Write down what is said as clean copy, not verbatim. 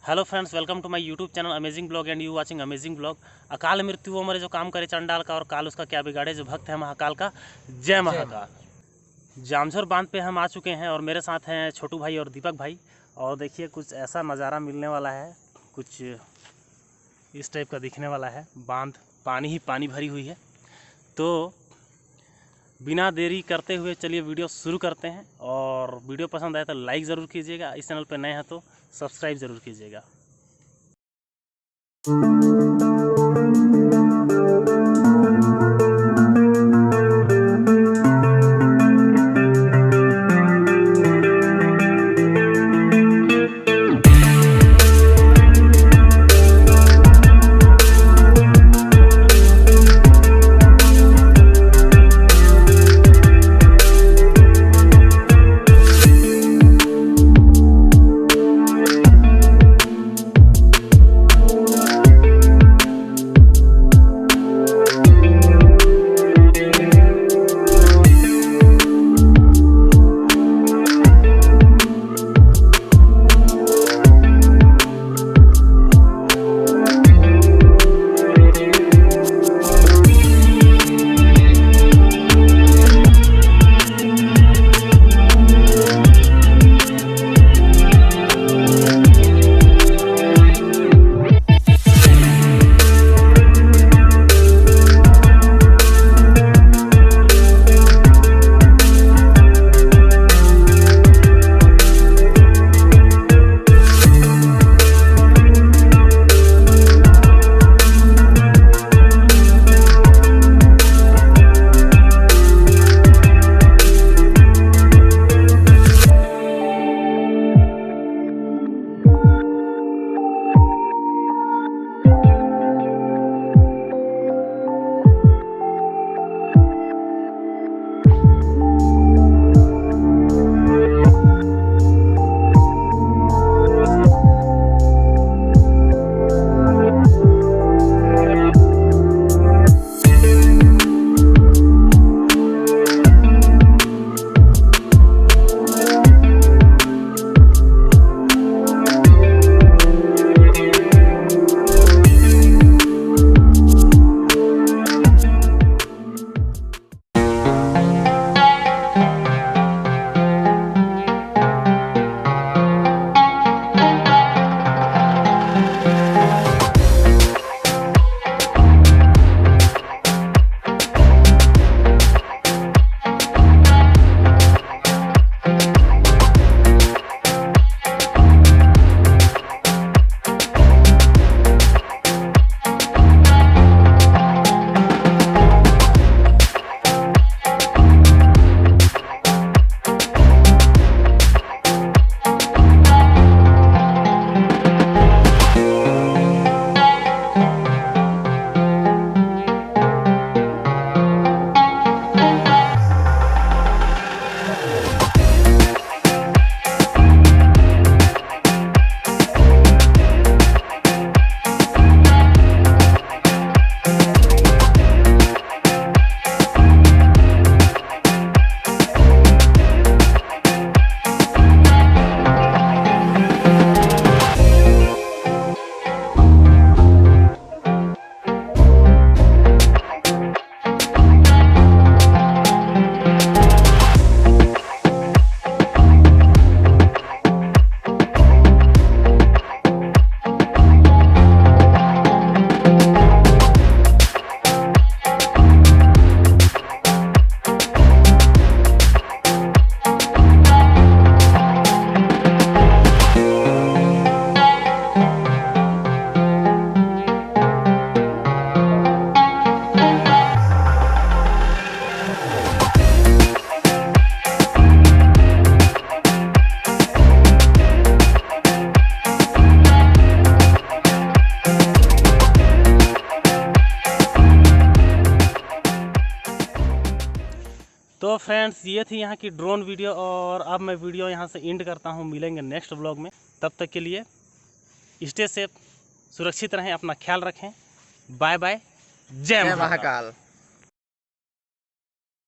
Hello friends, welcome to my YouTube channel amazing blog and you watching amazing blog. अकाल मृत्यु वो मरे जो काम करे चंडाल का, और काल उसका क्या बिगाड़े जो भक्त है महाकाल का। जय महाकाल। जामझोर बांध पे हम आ चुके हैं और मेरे साथ हैं छोटू भाई और दीपक भाई। और देखिए कुछ ऐसा नज़ारा मिलने वाला है, कुछ इस टाइप का दिखने वाला है। बांध पानी ही पानी भरी हुई है। तो बिना देरी करते हुए चलिए वीडियो शुरू करते हैं। और वीडियो पसंद आए तो लाइक ज़रूर कीजिएगा, इस चैनल पर नए हैं तो सब्सक्राइब ज़रूर कीजिएगा। तो फ्रेंड्स, ये थी यहाँ की ड्रोन वीडियो और अब मैं वीडियो यहाँ से एंड करता हूँ। मिलेंगे नेक्स्ट व्लॉग में, तब तक के लिए स्टे सेफ, सुरक्षित रहें, अपना ख्याल रखें। Bye bye. जय महाकाल।